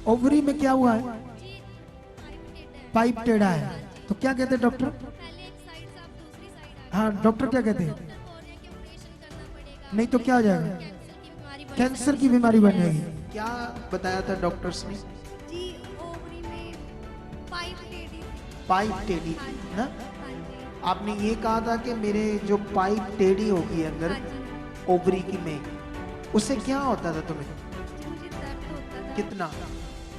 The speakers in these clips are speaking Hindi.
ओवरी में क्या हुआ है? जी पाइप टेढ़ा है। तो क्या कहते हैं डॉक्टर? पहले एक साइड से आप दूसरी साइड आ हाँ, डॉक्टर क्या कहते हैं? डॉक्टर बोल रहे हैं कि ऑपरेशन करना पड़ेगा, नहीं तो क्या हो जाएगा? कैंसर की बीमारी बन कैंसर की बीमारी बन जाएगी। क्या बताया था डॉक्टर्स ने? जी ओवरी में पाइप टेढ़ी पाइप टेढ़ी हाँ थी जी ना? हाँ जी आपने ये कहा था कि मेरे जो पाइप टेढ़ी होगी अंदर हाँ जी ओवरी की में, उससे क्या होता था तुम्हें? जी मुझे दर्द होता था, कितना?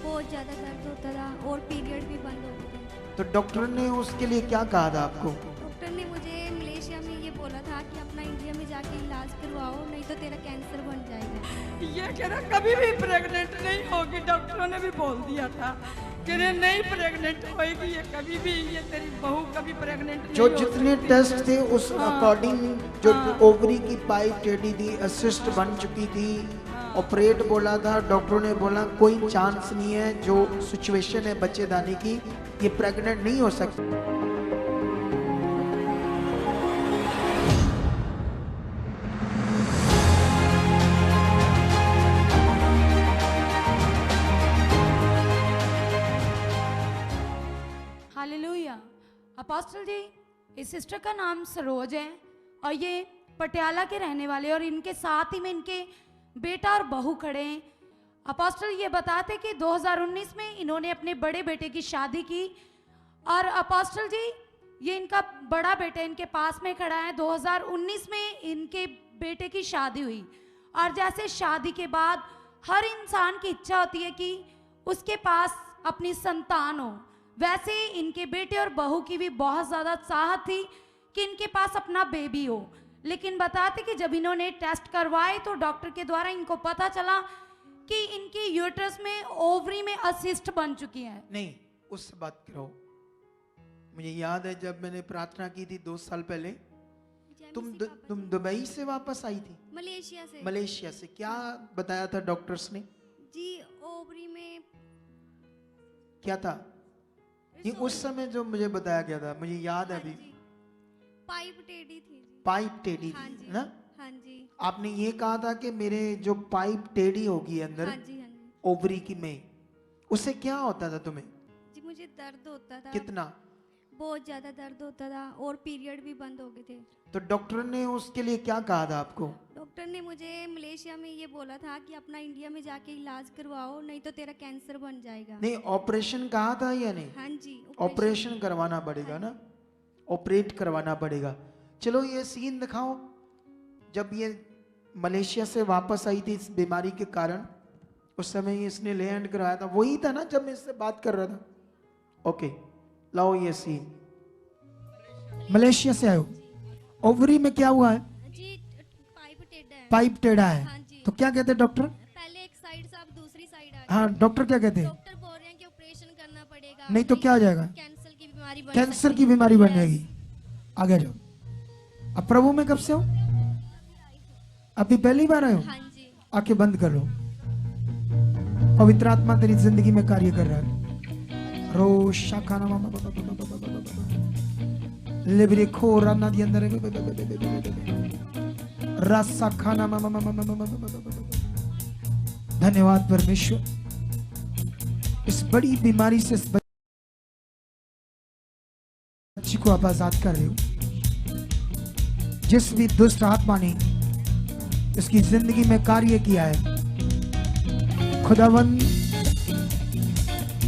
बहुत ज़्यादा दर्द होता था और पीरियड भी बंद हो गए थे। तो डॉक्टर ने उसके लिए क्या कहा था आपको? डॉक्टर ने मुझे मलेशिया में ये बोला था कि अपना इंडिया में जाके इलाज करवाओ, नहीं तो तेरा कैंसर बन जाएगा। ये कह रहा कभी भी प्रेग्नेंट नहीं होगी, डॉक्टरों ने भी बोल दिया था कि नहीं प्रेग्नेंट होएगी ये कभी भी, ये तेरी बहू कभी प्रेग्नेंट नहीं जो हो जितने सकती। टेस्ट थे उस हाँ। अकॉर्डिंग जो हाँ। ओवरी की पाइप टेढ़ी थी, असिस्ट बन चुकी थी, ऑपरेट बोला था, डॉक्टरों ने बोला कोई चांस नहीं है, जो सिचुएशन है बच्चेदानी की, ये प्रेग्नेंट नहीं हो सकती। हालेलुया। अपोस्टल जी, इस सिस्टर का नाम सरोज है और ये पटियाला के रहने वाले, और इनके साथ ही में इनके बेटा और बहू खड़े हैं। अपोस्टल ये बताते कि 2019 में इन्होंने अपने बड़े बेटे की शादी की, और अपोस्टल जी ये इनका बड़ा बेटा इनके पास में खड़ा है। 2019 में इनके बेटे की शादी हुई, और जैसे शादी के बाद हर इंसान की इच्छा होती है कि उसके पास अपनी संतान हो, वैसे ही इनके बेटे और बहू की भी बहुत ज़्यादा चाहत थी कि इनके पास अपना बेबी हो। लेकिन बताते कि जब इन्होंने टेस्ट करवाए तो डॉक्टर के द्वारा इनको पता चला कि इनकी यूट्रस में ओवरी में असिस्ट बन चुकी है। नहीं, उससे बात करो। मुझे याद है जब मैंने प्रार्थना की थी 2 साल पहले, तुम दुबई से वापस आई थी? मलेशिया से मलेशिया से। क्या बताया था डॉक्टर्स ने? जी ओवरी में क्या था ये उस समय जो मुझे बताया गया था? मुझे याद है हाँ अभी। जी, पाइप टेढ़ी थी जी। पाइप टेढ़ी हाँ थी जी ना? हाँ जी आपने ये कहा था कि मेरे जो पाइप टेढ़ी होगी अंदर हाँ जी हाँ जी ओवरी की में, उससे क्या होता था तुम्हें? जी मुझे दर्द होता था, कितना? बहुत ज़्यादा दर्द होता था और पीरियड भी बंद हो गए थे। तो डॉक्टर ने उसके लिए क्या कहा था आपको? डॉक्टर ने मुझे मलेशिया में ये बोला था कि अपना इंडिया में जाके इलाज करवाओ, नहीं तो तेरा कैंसर बन जाएगा। नहीं, ऑपरेशन कहा था या नहीं? हाँ जी ऑपरेशन करवाना पड़ेगा ना, ऑपरेट करवाना पड़ेगा। चलो ये सीन दिखाओ, जब ये मलेशिया से वापस आई थी इस बीमारी के कारण, उस समय इसने लैंड करवाया था, वही था ना जब मैं इससे बात कर रहा था? ओके, लाओ ये सीन। मलेशिया से आयो, ओवरी में क्या हुआ है? जी पाइप टेढ़ा है। पाइप टेढ़ा है। हाँ जी। तो क्या कहते हैं डॉक्टर? पहले एक साइड से आप दूसरी साइड आ हाँ, डॉक्टर क्या कहते हैं? डॉक्टर बोल रहे हैं कि ऑपरेशन करना पड़ेगा, नहीं तो क्या हो जाएगा? कैंसर की बीमारी बन कैंसर सकती की है। बीमारी बन Yes. जाएगी। आगे जाओ। अब प्रभु में कब से हो? अभी पहली बार आए हो? हाँ जी आंखें बंद कर लो। पवित्र आत्मा तेरी जिंदगी में कार्य कर रहा है। रो शाखाना लेबरे खो राना दी अंदर रसा खाना। धन्यवाद परमेश्वर, इस बड़ी बीमारी से इस बच्ची को आप आजाद कर रहे हो। जिस भी दुष्ट आत्मा ने इसकी जिंदगी में कार्य किया है, खुदावंद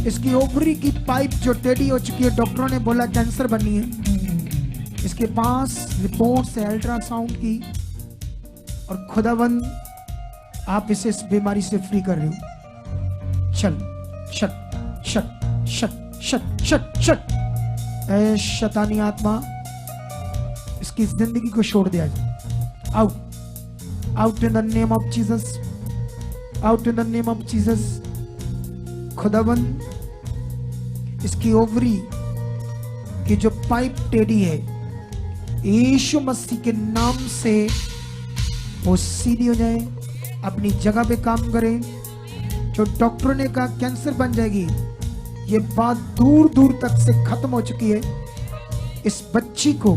इसकी ओवरी की पाइप जो टेढ़ी हो चुकी है, डॉक्टरों ने बोला कैंसर बननी है, इसके पास रिपोर्ट्स है अल्ट्रासाउंड की, और खुदावंद आप इसे इस बीमारी से फ्री कर रहे हो। चल shut shut shut shut shut shut. ऐ शैतानी आत्मा, इसकी जिंदगी को छोड़ दिया जाए। Out out in the name of Jesus, out in the name of Jesus. खुदावंद इसकी ओवरी की जो पाइप टेढ़ी है, यीशु मसीह के नाम से वो सीधी हो जाए, अपनी जगह पे काम करे। जो डॉक्टरों ने कहा कैंसर बन जाएगी, ये बात दूर दूर तक से खत्म हो चुकी है। इस बच्ची को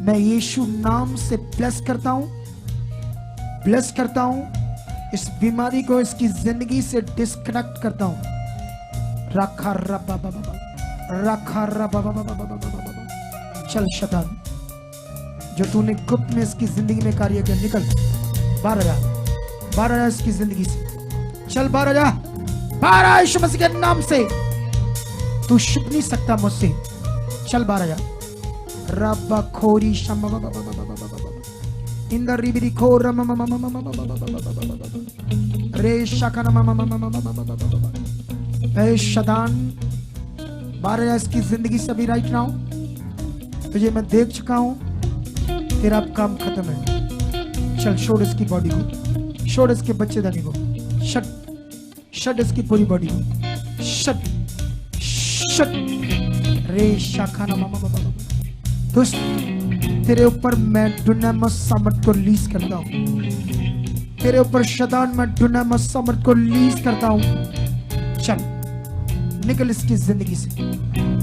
मैं यीशु नाम से ब्लेस करता हूं, ब्लेस करता हूं। इस बीमारी को इसकी जिंदगी से डिस्कनेक्ट करता हूं। रखा रबा रखा रबा। चल शैतान, जो तूने गुप्त में इसकी जिंदगी में कार्य किया, निकल बाहर आ, बाहर आ इसकी जिंदगी से। चल बाहर आ, बाहर आ यीशु मसीह के नाम से। तू छुप नहीं सकता मुझसे। चल बाहर आ। रब्बा खोरी शम इंदर रिबिरी खोर रे शखन ए शैतान, बाहर आ इसकी जिंदगी से अभी राइट नाउ। तुझे मैं देख चुका हूं, तेरा अब काम खत्म है। चल छोड़ इसकी बॉडी को, छोड़ इसके बच्चेदानी को, शट शट इसकी पूरी बॉडी को, शट शट रे शाखाना मामा बाबा। दोस्त, तेरे ऊपर मैं दुनामस सामर्थ को रिलीज करता हूं। तेरे ऊपर शैतान मैं दुनामस सामर्थ को रिलीज करता हूं। चल निकल इसकी जिंदगी से।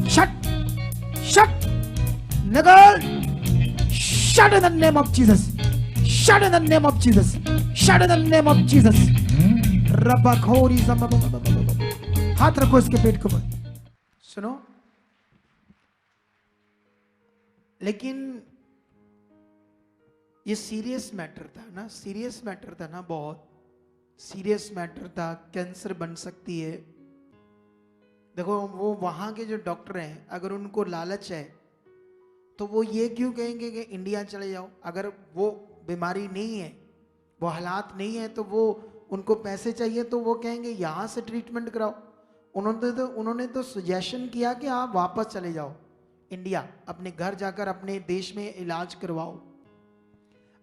शट शट निकल। Shut in the name of Jesus. Shut in the name of Jesus. Shut in the name of Jesus. रब्बा खोरी ज़म्मा। हाथ रखो इसके पेट के ऊपर। सुनो, लेकिन ये सीरियस मैटर था ना, सीरियस मैटर था ना, बहुत सीरियस मैटर था। कैंसर बन सकती है। देखो, वो वहां के जो डॉक्टर हैं, अगर उनको लालच है तो वो ये क्यों कहेंगे कि इंडिया चले जाओ? अगर वो बीमारी नहीं है, वो हालात नहीं है, तो वो उनको पैसे चाहिए तो वो कहेंगे यहाँ से ट्रीटमेंट कराओ। उन्होंने तो सजेशन किया कि आप वापस चले जाओ इंडिया, अपने घर जाकर अपने देश में इलाज करवाओ।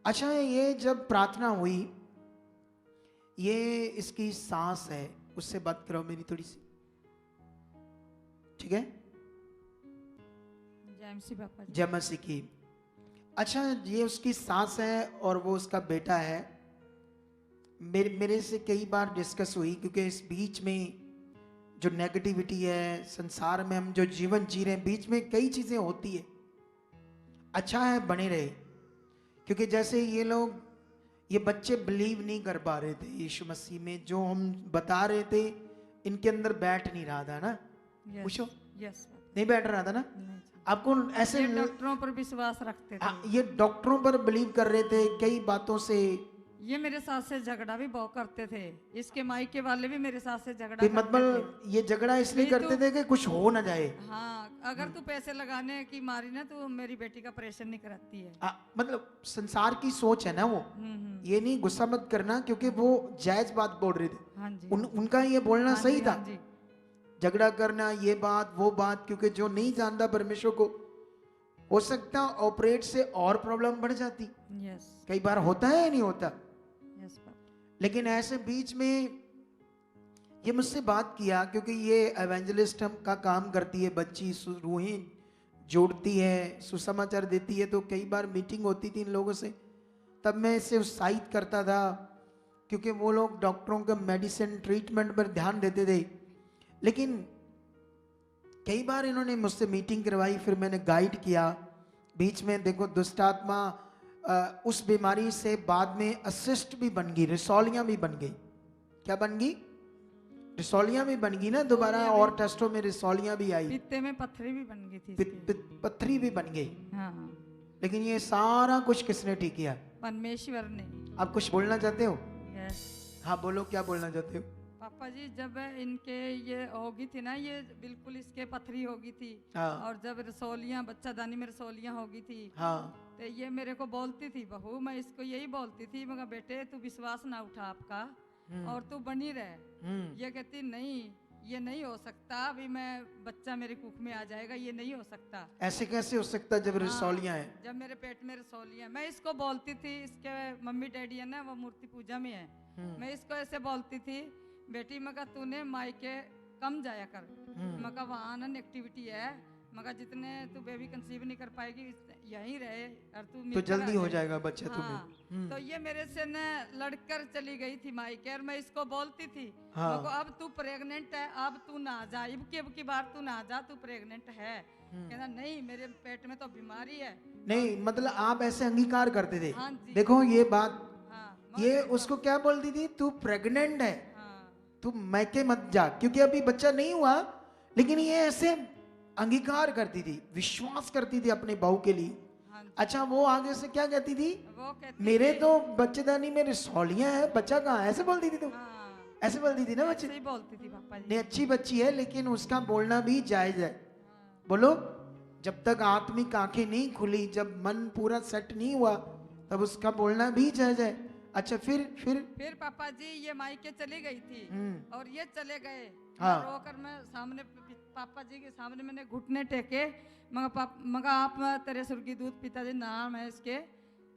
अच्छा, ये जब प्रार्थना हुई, ये इसकी सांस है, उससे बात कराओ मेरी थोड़ी सी, ठीक है? जय मसीह की। अच्छा, ये उसकी सास है और वो उसका बेटा है। मेरे से कई बार डिस्कस हुई, क्योंकि इस बीच में जो नेगेटिविटी है, संसार में हम जो जीवन जी रहे हैं, बीच में कई चीजें होती है। अच्छा है बने रहे, क्योंकि जैसे ये लोग, ये बच्चे बिलीव नहीं कर पा रहे थे यीशु मसीह में। जो हम बता रहे थे इनके अंदर बैठ नहीं रहा था ना। पूछो, नहीं बैठ रहा था ना? आपको ऐसे डॉक्टरों पर विश्वास रखते थे। ये डॉक्टरों पर बिलीव कर रहे थे कई बातों से। ये मेरे साथ से झगड़ा भी बहुत करते थे। इसके मायके वाले भी मेरे साथ से झगड़ा करते मतलब ये झगड़ा इसलिए करते थे कि कुछ हो ना जाए। हाँ, अगर तू पैसे लगाने की मारी ना तो मेरी बेटी का ऑपरेशन नहीं कराती है। मतलब संसार की सोच है ना वो। ये नहीं, गुस्सा मत करना, क्योंकि वो जायज बात बोल रहे थे। हाँ जी। उनका ये बोलना सही था। हाँ जी। झगड़ा करना, ये बात वो बात, क्योंकि जो नहीं जानता परमेश्वर को, हो सकता ऑपरेट से और प्रॉब्लम बढ़ जाती। यस। कई बार होता है या नहीं होता? यस। लेकिन ऐसे बीच में ये मुझसे बात किया, क्योंकि ये एवेंजलिस्ट का काम करती है। बच्ची रूहें जोड़ती है, सुसमाचार देती है। तो कई बार मीटिंग होती थी इन लोगों से, तब मैं इसे उत्साहित करता था, क्योंकि वो लोग डॉक्टरों के मेडिसिन ट्रीटमेंट पर ध्यान देते थे। लेकिन कई बार इन्होंने मुझसे मीटिंग करवाई, फिर मैंने गाइड किया। बीच में देखो, दुष्ट आत्मा उस बीमारी से बाद में असिस्ट भी बन गई, रिसोलियां भी बन गई। क्या बन गई? रिसोलियां भी बन गई ना दोबारा, और टेस्टों में रिसोलियां भी आई। पित्ते में पत्थरी भी बन गई थी। पत्थरी भी बन गई। हाँ। लेकिन ये सारा कुछ किसने ठीक किया? परमेश्वर ने। आप कुछ बोलना चाहते हो? यस। हाँ बोलो, क्या बोलना चाहते हो? पापा जी, जब इनके ये होगी थी ना, ये बिल्कुल इसके पथरी होगी थी। हाँ। और जब रसोलियां, बच्चादानी में रसोलियां होगी थी। हाँ। तो ये मेरे को बोलती थी, बहू, मैं इसको यही बोलती थी, मगर बेटे तू विश्वास ना उठा आपका, और तू बनी रहे। ये कहती नहीं, ये नहीं हो सकता, अभी मैं बच्चा मेरे कुख में आ जाएगा, ये नहीं हो सकता। ऐसे कैसे हो सकता जब रसोलियां हैं? जब मेरे पेट में रसोलियां, मैं इसको बोलती थी, इसके मम्मी डैडी है ना, वो मूर्ति पूजा में है। मैं इसको ऐसे बोलती थी, बेटी मगर तूने मायके कम जाया कर, मगर वहाँ ना एक्टिविटी है, मगर जितने तू बेबी कंसीव नहीं कर पाएगी यहीं रहे, और तू जल्दी हो जाएगा बच्चा तुम्हें। तो ये मेरे से न लड़कर चली गई थी मायके, और मैं इसको बोलती थी, मगर अब तू प्रेग्नेंट है, अब तू ना जा, अब की बार तू ना जा, तू प्रेग्नेंट है। कहना नहीं, मेरे पेट में तो बीमारी है। नहीं, मतलब आप ऐसे अंगीकार करते थे। हाँ जी। देखो ये बात, ये उसको क्या बोलती थी, तू प्रेग्नेंट है, हाँ तू मैके मत जा, क्योंकि अभी बच्चा नहीं हुआ। लेकिन ये ऐसे अंगीकार करती थी, विश्वास करती थी अपने बहू के लिए। हाँ जी। अच्छा, वो आगे से क्या कहती थी, वो कहती मेरे तो बच्चेदानी मेरे सौलियां है, बच्चा कहाँ है? ऐसे बोलती थी तू, हाँ ऐसे बोलती थी ना बच्चे। ऐसे ही बोलती थी पापा जी। नहीं, अच्छी बच्ची है, लेकिन उसका बोलना भी जायज है। बोलो, जब तक आत्मिक आंखें नहीं खुली, जब मन पूरा सेट नहीं हुआ, तब उसका बोलना भी जायज है। अच्छा, फिर पापा जी ये मायके चली गई थी और ये चले गए। हाँ। रोकर मैं सामने पापा जी के सामने मैंने घुटने टेके, मगा आप तेरे सुर्गी दूत पिताजी नाम है इसके,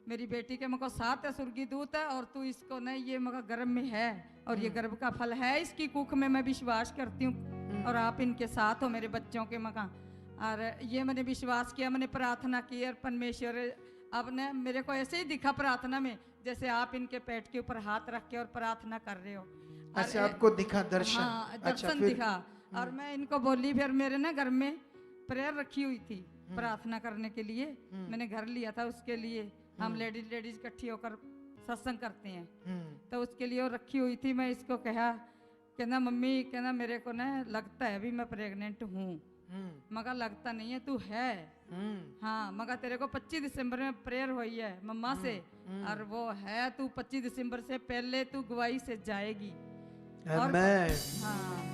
मेरी बेटी के मको साथ है सुर्गी दूत है, और तू इसको नहीं, ये मगा गर्भ में है और ये गर्भ का फल है इसकी कुख में, मैं विश्वास करती हूँ और आप इनके साथ हो मेरे बच्चों के मगा। और ये मैंने विश्वास किया, मैंने प्रार्थना की और परमेश्वर आपने मेरे को ऐसे ही दिखा प्रार्थना में, जैसे आप इनके पेट के ऊपर हाथ रख के और प्रार्थना कर रहे हो। ऐसे आपको दिखा दर्शन? हाँ, अच्छा, दर्शन फिर दिखा। और मैं इनको बोली, फिर मेरे ना घर में प्रेयर रखी हुई थी प्रार्थना करने के लिए, मैंने घर लिया था उसके लिए, हम लेडीज इकट्ठी होकर सत्संग करते हैं, तो उसके लिए वो रखी हुई थी। मैं इसको कहा, कहना मम्मी, कहना मेरे को ना लगता है अभी मैं प्रेग्नेंट हूँ। मगर लगता नहीं है, तू है। हाँ, मगर तेरे को 25 दिसंबर में प्रेयर हुई है मम्मा से, और वो है, तू 25 दिसंबर से पहले तू गवाही से जाएगी। और हाँ,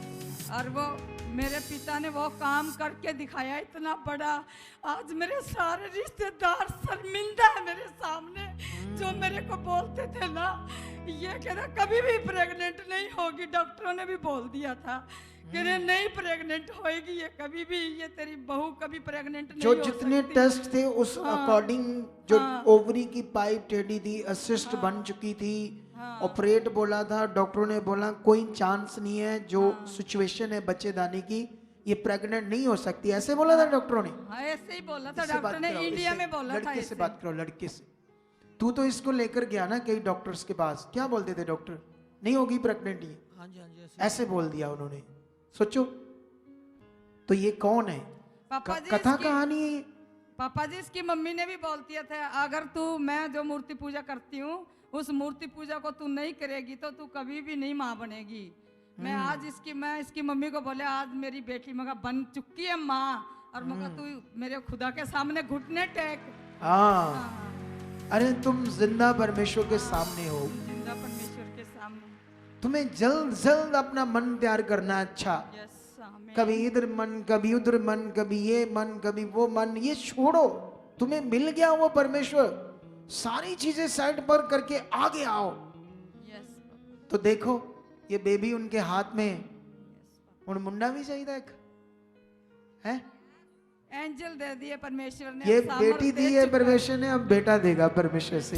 और वो मेरे पिता ने वो काम करके दिखाया इतना बड़ा। आज मेरे सारे रिश्तेदार शर्मिंदा है मेरे सामने, जो मेरे को बोलते थे ना, ये कहना कभी भी प्रेग्नेंट नहीं होगी, डॉक्टरों ने भी बोल दिया था कि नहीं प्रेग्नेंट होएगी ये कभी भी, ये तेरी बहू कभी प्रेग्नेंट नहीं जो हो जितने सकती। टेस्ट थे उस अकॉर्डिंग, जो ओवरी की पाइप टेढ़ी थी, असिस्ट बन चुकी थी, ऑपरेट बोला था, डॉक्टरों ने बोला कोई चांस नहीं है, जो सिचुएशन है बच्चेदानी की, ये प्रेग्नेंट नहीं हो सकती, ऐसे बोला था डॉक्टरों ने। हाँ, ऐसे ही बोला था इससे डॉक्टर बात ने, कराओ, इंडिया इससे- में बोला था लड़के से ऐसे। बात करो, लड़के से। तू तो इसको लेकर गया ना कई डॉक्टर्स के पास, क्या बोलते थे डॉक्टर? नहीं होगी प्रेग्नेंट ये, हाँ जी ऐसे बोल दिया उन्होंने। सोचो, तो ये कौन है? पापा जी कथा इसकी- कहानी है। पापा जी इसकी मम्मी ने भी बोल दिया था, अगर तू, मैं जो मूर्ति पूजा करती हूँ उस मूर्ति पूजा को तू नहीं करेगी तो तू कभी भी नहीं माँ बनेगी। मैं आज इसकी मम्मी को बोले, आज मेरी बेटी मगा बन चुकी है माँ, और मगा तू मेरे खुदा के सामने घुटने टेक। हाँ, अरे तुम जिंदा परमेश्वर के सामने हो, जिंदा परमेश्वर के सामने। तुम्हें जल्द जल्द अपना मन तैयार करना। अच्छा, यस, आमीन। कभी इधर मन, कभी उधर मन, कभी ये मन, कभी वो मन, ये छोड़ो। तुम्हें मिल गया वो परमेश्वर, सारी चीजें साइड पर करके आगे आओ। यस, तो देखो, ये बेबी उनके हाथ में, उन मुंडा भी चाहिए एक है, एंजल दे दिए परमेश्वर ने, ये सामर्थ बेटी दे दी है चुका परमेश्वर ने, अब बेटा देगा परमेश्वर से।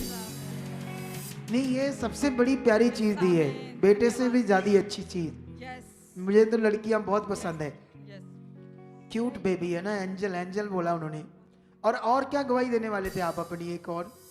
नहीं, ये सबसे बड़ी प्यारी चीज दी है, बेटे से भी ज्यादा अच्छी चीज। यस, मुझे तो लड़कियां बहुत पसंद है, यस। क्यूट बेबी है ना, एंजल, एंजल बोला उन्होंने। और क्या गवाही देने वाले थे आप अपनी? एक और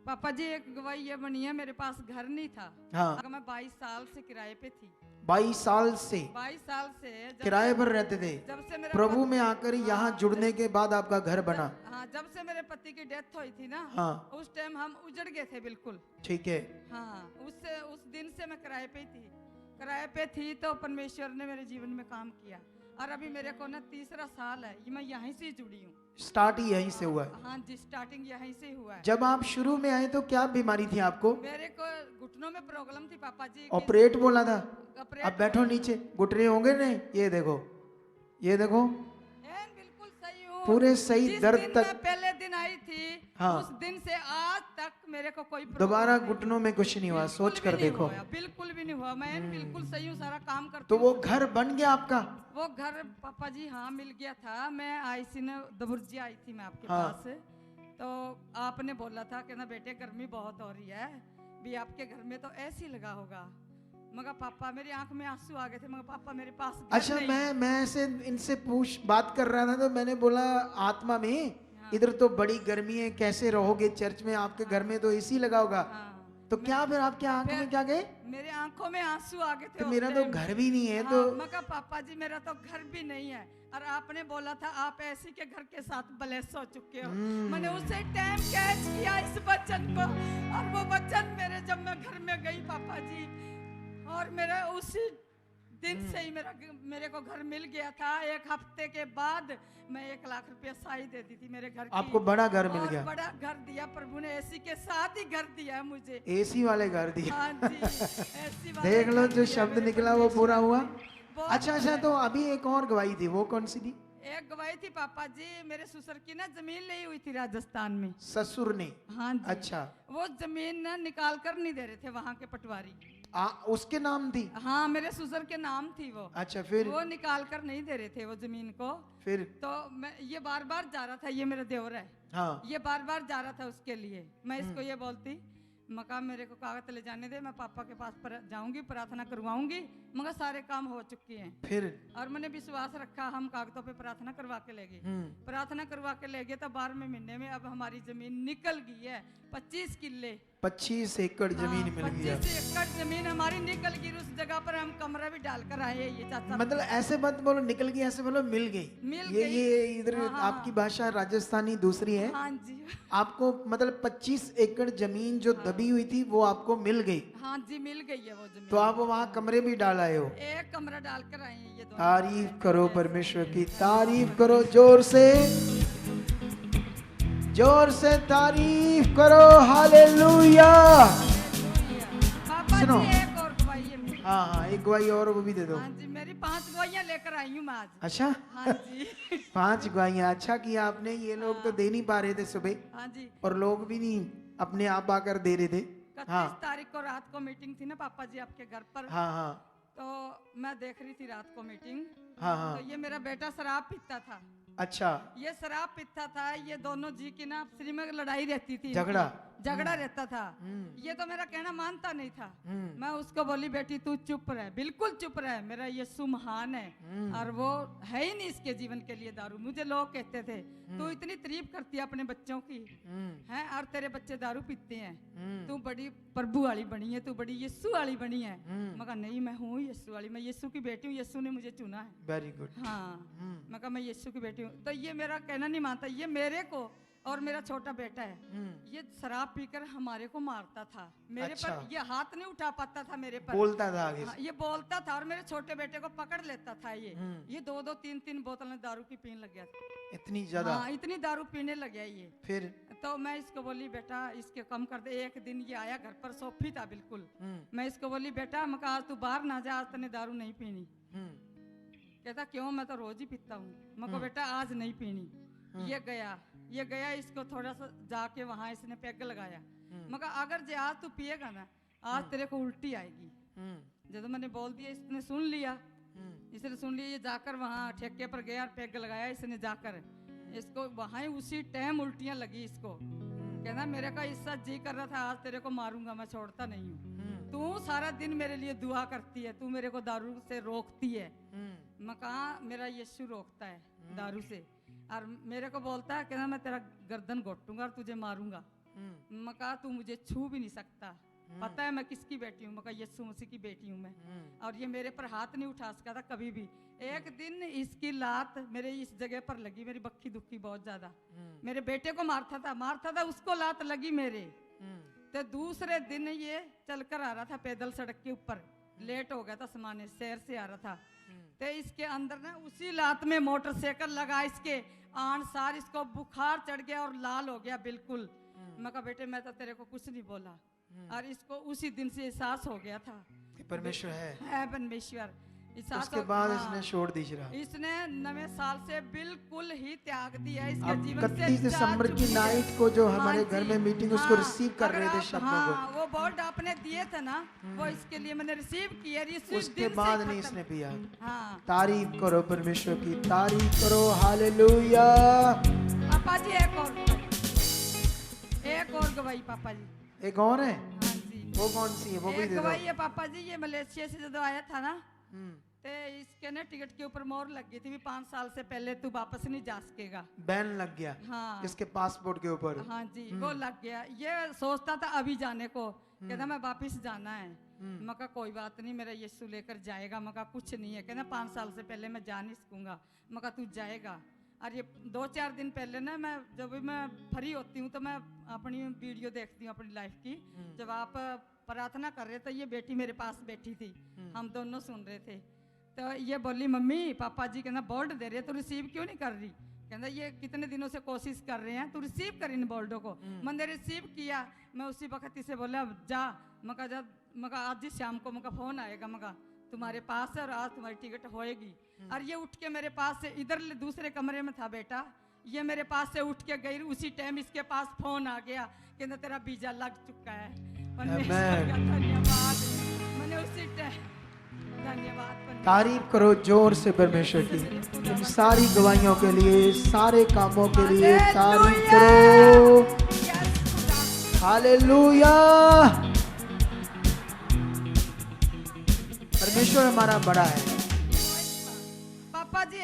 पापा जी, एक गवाही ये बनी है, मेरे पास घर नहीं था। हाँ। अगर मैं 22 साल से किराए पे थी, 22 साल से 22 साल से किराए पर रहते थे। जब से मेरा प्रभु में आकर यहाँ जुड़ने के बाद आपका घर बना। हाँ, जब से मेरे पति की डेथ हुई थी ना, हाँ। उस टाइम हम उजड़ गए थे बिल्कुल। ठीक है। हाँ, उस दिन से मैं किराए पे ही थी। किराए पे थी तो परमेश्वर ने मेरे जीवन में काम किया, और अभी मेरे को ना 3रा साल है, मैं यहीं से जुड़ी हूँ। स्टार्ट ही यहीं से हुआ है। हाँ जी, स्टार्टिंग यहीं से हुआ है। जब आप शुरू में आए तो क्या बीमारी थी आपको? मेरे को घुटनों में प्रॉब्लम थी पापा जी। ऑपरेट बोला था। ऑपरेट अब बैठो नीचे, घुटने होंगे नहीं, ये देखो, ये देखो, बिल्कुल सही हूँ। पूरे सही जिस दर्द दिन तक। मैं पहले दिन आई थी, हाँ। उस दिन से आज तक मेरे को कोई problem दोबारा नहीं। घुटनों में कुछ नहीं हुआ, बिल्कुल सोच भी कर नहीं देखो। हुआ, बिल्कुल भी नहीं हुआ। मैं बिल्कुल सही हूँ, सारा काम करती तो हूँ। वो घर बन गया आपका? वो घर पापा जी हाँ मिल गया था। मैं आई सी ने दबुर्जी आई थी मैं आपके हाँ। पास, तो आपने बोला था कि ना बेटे गर्मी बहुत हो रही है, भी आपके घर में तो ऐसी लगा होगा। मगर पापा, मेरी आंख में आंसू आ गए थे, मगर पापा मेरे पास घर अच्छा, नहीं। मैं ऐसे इनसे बात कर रहा था तो मैंने बोला आत्मा में, इधर तो बड़ी गर्मी है, कैसे रहोगे चर्च में, आपके घर में तो एसी लगा होगा। हाँ। तो क्या फिर आपके आंख में क्या गए? मेरे आंखों में आंसू आ गए थे तो उस मेरा तो टाइम। घर भी नहीं है हाँ, तो मैं कहा पापा जी मेरा तो घर भी नहीं है और आपने बोला था आप ऐसी के घर के साथ ब्लेस हो चुके हो। मैंने उसे टाइम कैच किया इस वचन को और वो वचन मेरे जब मैं घर में गई पापा जी और मेरा उसी दिन से ही मेरे को घर मिल गया था। 1 हफ्ते के बाद मैं 1 लाख रुपया साई दे दी थी मेरे घर की। आपको बड़ा घर मिल और गया? बड़ा घर दिया प्रभु ने, एसी के साथ ही घर दिया है मुझे। एसी वाले घर दिया। हाँ जी, ऐसी बात देख लो है, जो दिया शब्द मेरे निकला वो पूरा हुआ। बहुत अच्छा अच्छा, तो अभी एक और गवाही थी, वो कौन सी थी? एक गवाही थी पापा जी, मेरे ससुर की ना जमीन ली हुई थी राजस्थान में। ससुर ने? हाँ जी। अच्छा। वो जमीन ना निकाल कर नहीं दे रहे थे वहाँ के पटवारी। उसके नाम थी? हाँ, मेरे ससुर के नाम थी वो। अच्छा, फिर? वो निकाल कर नहीं दे रहे थे वो जमीन को। फिर? तो मैं ये बार बार जा रहा था, ये मेरा देवर है। हाँ। ये बार बार जा रहा था उसके लिए। मैं इसको ये बोलती मका मेरे को कागज ले जाने दे, मैं पापा के पास जाऊंगी, प्रार्थना करवाऊंगी, मगर सारे काम हो चुके हैं। फिर? और मैंने विश्वास रखा, हम कागजों पे प्रार्थना करवा के ले गए। प्रार्थना करवा के ले गए तो 12वें महीने में अब हमारी जमीन निकल गई है। 25 किल्ले, 25 एकड़ जमीन मिल गया। 25 एकड़ जमीन हमारी निकल गई। उस जगह पर हम कमरा भी डालकर आए। ये चाचा मतलब ऐसे मत बोलो निकल गई, ऐसे बोलो मिल गई। ये इधर हाँ, आपकी भाषा राजस्थानी दूसरी है। हाँ जी। आपको मतलब 25 एकड़ जमीन जो दबी हुई थी वो आपको मिल गई। हाँ जी, मिल गई है वो जमीन। तो आप वहाँ कमरे भी डाल आए हो? एक कमरा डालकर आए हैं ये दोनों। तारीफ करो परमेश्वर की, तारीफ करो जोर से, जोर से तारीफ करो। हालेलुया। पापा सुनो। जी एक और गवाही है मेरी। हाँ हाँ, एक गवाही और वो भी दे दो। हाँ जी, मेरी 5 गवाहियाँ लेकर आई हूँ मैं आज। अच्छा, हाँ जी। 5 गवाहियाँ। अच्छा किया आपने, ये लोग तो दे नहीं पा रहे थे सुबह, हाँ जी। और लोग भी नहीं अपने आप आकर दे रहे थे। 31 तारीख को रात को मीटिंग थी ना पापा जी आपके घर पर। हाँ हाँ तो मैं देख रही थी रात को मीटिंग। हाँ हाँ। तो ये मेरा बेटा शराब पीता था। अच्छा, ये शराब पीता था। ये दोनों जी की ना आपस में लड़ाई रहती थी, झगड़ा रहता था। ये तो मेरा कहना मानता नहीं था। मैं उसको बोली बेटी तू चुप रह, बिल्कुल चुप रह, मेरा यीशु महान है और वो है ही नहीं इसके जीवन के लिए दारू। मुझे लोग कहते थे तू इतनी तारीफ करती है अपने बच्चों की है और तेरे बच्चे दारू पीते हैं, तू बड़ी प्रभु वाली बनी है, तू बड़ी यीशु वाली बनी है। मैं कहा नहीं, मैं हूँ यीशु वाली, मैं यीशु की बेटी हूँ, यीशु ने मुझे चुना है। Very good. हाँ, मैं कहा मैं यीशु की बेटी हूँ। तो ये मेरा कहना नहीं मानता। ये मेरे को और मेरा छोटा बेटा है, ये शराब पीकर हमारे को मारता था। मेरे अच्छा। पर ये हाथ नहीं उठा पाता था मेरे पर, बोलता था आगे हाँ, ये बोलता था और मेरे छोटे बेटे को पकड़ लेता था। ये 2-2 3-3 बोतलें दारू की पीने लग गया था। इतनी ज्यादा? हाँ, इतनी दारू पीने लग गया ये। फिर? तो मैं इसको बोली बेटा इसके कम कर दे। एक दिन ये आया घर पर, सोफी था बिल्कुल। मैं इसको बोली बेटा मैं कहा आज तू बाहर ना जा, आज तूने दारू नहीं पीनी। कहता क्यों, मैं तो रोज ही पीता हूँ। मैं कहा बेटा आज नहीं पीनी। ये गया इसको थोड़ा सा जाके वहां इसने पैग लगाया। मैं कहा अगर जे आज तू पिएगा ना, आज तेरे को उल्टी आएगी। जब मैंने बोल दिया इसने सुन लिया। इसने सुन लिया, ये जाकर वहां ठेके पर गया, पैग लगाया इसने जाकर। इसको वहां उसी टाइम उल्टियां लगी इसको। कहना मेरे का इसका जी कर रहा था आज तेरे को मारूंगा, मैं छोड़ता नहीं हूँ। तू सारा दिन मेरे लिए दुआ करती है, तू मेरे को दारू से रोकती है। मैं कहा मेरा यीशु रोकता है दारू से, और मेरे को बोलता है कहना मैं तेरा गर्दन घोटूंगा और तुझे मारूंगा। मैं कहा तू मुझे छू भी नहीं सकता, पता है मैं किसकी बेटी हूँ। मैं कहा यीशु मसीह की बेटी हूँ मैं, और ये मेरे पर हाथ नहीं उठा सका था कभी भी। एक दिन इसकी लात मेरे इस जगह पर लगी, मेरी बक्की दुखी बहुत ज्यादा। मेरे बेटे को मारता था उसको लात लगी मेरे। तो दूसरे दिन ये चलकर आ रहा था पैदल सड़क के ऊपर, लेट हो गया था समाने, शहर से आ रहा था। तो इसके अंदर ना उसी लात में मोटरसाइकिल लगा, इसके आन सार इसको बुखार चढ़ गया और लाल हो गया बिल्कुल। मैं कहा बेटे मैं तो तेरे को कुछ नहीं बोला, और इसको उसी दिन से एहसास हो गया था परमेश्वर है परमेश्वर। उसके बाद इसने छोड़ दी शराब। इसने नवे साल से बिल्कुल ही त्याग दिया। इसके अब जीवन 31 से दिसंबर की नाइट को जो हमारे घर में मीटिंग उसको रिसीव कर रहे थे शब्दों को, वो बोर्ड आपने दिए थे ना, वो इसके लिए मैंने रिसीव किया। उसके बाद नहीं इसने पिया। हाँ, तारीफ करो परमेश्वर की, तारीफ करो। हालेलुया। पापा जी एक और गवाही पापा जी। एक और है? हाँ जी। वो कौन सी है? वो भी एक दे दो। गवाही है पापा जी। ये मलेशिया से जब आया था ना, ते इसके ना टिकट के ऊपर मोहर लग गई थी भी 5 साल से पहले तू वापस नहीं जा सकेगा। बैन लग गया हाँ इसके पासपोर्ट के ऊपर। हाँ जी वो लग गया। ये सोचता था अभी जाने को, कहता मैं वापस जाना है। मैं कहा कोई बात नहीं, मेरा यीशु लेकर जाएगा। मैं कहा कुछ नहीं है, कहना 5 साल से पहले मैं जा नहीं सकूंगा। मैं कहा तू जाएगा। और ये 2-4 दिन पहले ना मैं जब भी मैं फ्री होती हूँ तो मैं अपनी वीडियो देखती हूँ अपनी लाइफ की। जब आप प्रार्थना कर रहे थे ये बेटी मेरे पास बैठी थी, हम दोनों सुन रहे थे। तो ये बोली मम्मी पापा जी कहना बोल्ड दे रहे तो रिसीव क्यों नहीं कर रही। कहना ये कितने दिनों से कोशिश कर रहे हैं, तू रिसीव कर इन बोल्डो को। मैंने रिसीव किया। मैं उसी वक्त इसे बोला जा। मका आज ही शाम को मका फोन आएगा, मका तुम्हारे पास है और आज तुम्हारी टिकट होएगी। और ये उठ के मेरे पास से इधर दूसरे कमरे में था बेटा, ये मेरे पास से उठ के गई। उसी टाइम इसके पास फोन आ गया, कहना तेरा वीजा लग चुका है। परमेश्वर का धन्यवाद। मैंने उसी टाइम धन्यवाद। तारीफ करो जोर से परमेश्वर की, इन सारी गवाहियों के लिए, सारे कामों के लिए तारीफ करो। हालेलुया। परमेश्वर हमारा बड़ा है। पापा जी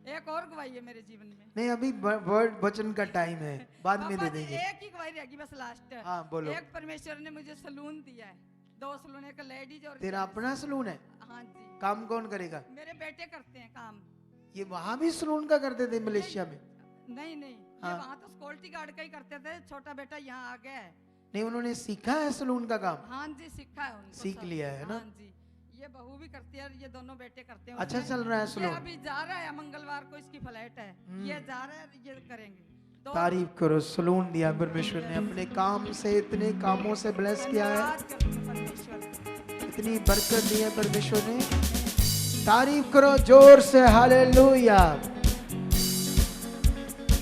एक और गवाही है मेरे जीवन में। नहीं अभी वर्ड वचन का टाइम है, बाद में दे पापा जी, देंगे। एक ही गवाही रहेगी बस लास्ट। हाँ बोलो। एक परमेश्वर ने मुझे सलून दिया है, 2 सलून, एक लेडीज और तेरा अपना सलून है? हाँ जी। काम कौन करेगा? मेरे बेटे करते हैं काम। ये वहां भी सलून का करते थे मलेशिया में? नहीं नहीं हाँ। ये वहाँ तो सिक्योरिटी गार्ड का ही करते थे। छोटा बेटा यहाँ आ गया है। नहीं उन्होंने सीखा है सलून का काम? हाँ जी सीखा है उनको, सीख सब। लिया है ना? हाँ जी ये बहू भी करती है और ये दोनों बेटे करते हैं। अच्छा उसमें चल रहा है ये सलून। अभी जा रहा है, मंगलवार को इसकी फ्लाइट है, ये जा रहा है, ये करेंगे। तो तारीफ करो, सलून दिया परमेश्वर ने, अपने काम से इतने कामों से ब्लेस किया है, धन्यवाद करते हैं परमेश्वर। इतनी बरकत दी है परमेश्वर ने। तारीफ करो जोर से, हालेलुया।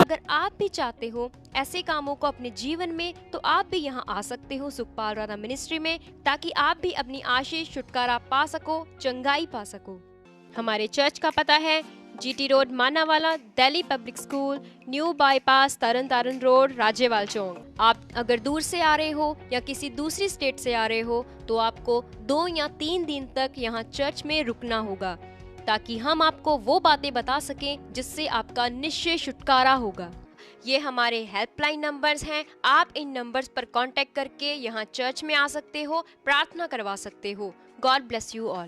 अगर आप भी चाहते हो ऐसे कामों को अपने जीवन में, तो आप भी यहाँ आ सकते हो सुखपाल राणा मिनिस्ट्री में, ताकि आप भी अपनी आशीष छुटकारा पा सको, चंगाई पा सको। हमारे चर्च का पता है GT road Manawala, Delhi public school, new bypass, Tarn Taran road, Rajewal Chowk. आप अगर दूर से आ रहे हो या किसी दूसरी स्टेट से आ रहे हो तो आपको 2 या 3 दिन तक यहाँ चर्च में रुकना होगा, ताकि हम आपको वो बातें बता सकें जिससे आपका निश्चय छुटकारा होगा। ये हमारे हेल्पलाइन नंबर्स हैं। आप इन नंबर्स पर कांटेक्ट करके यहाँ चर्च में आ सकते हो, प्रार्थना करवा सकते हो। God bless you all.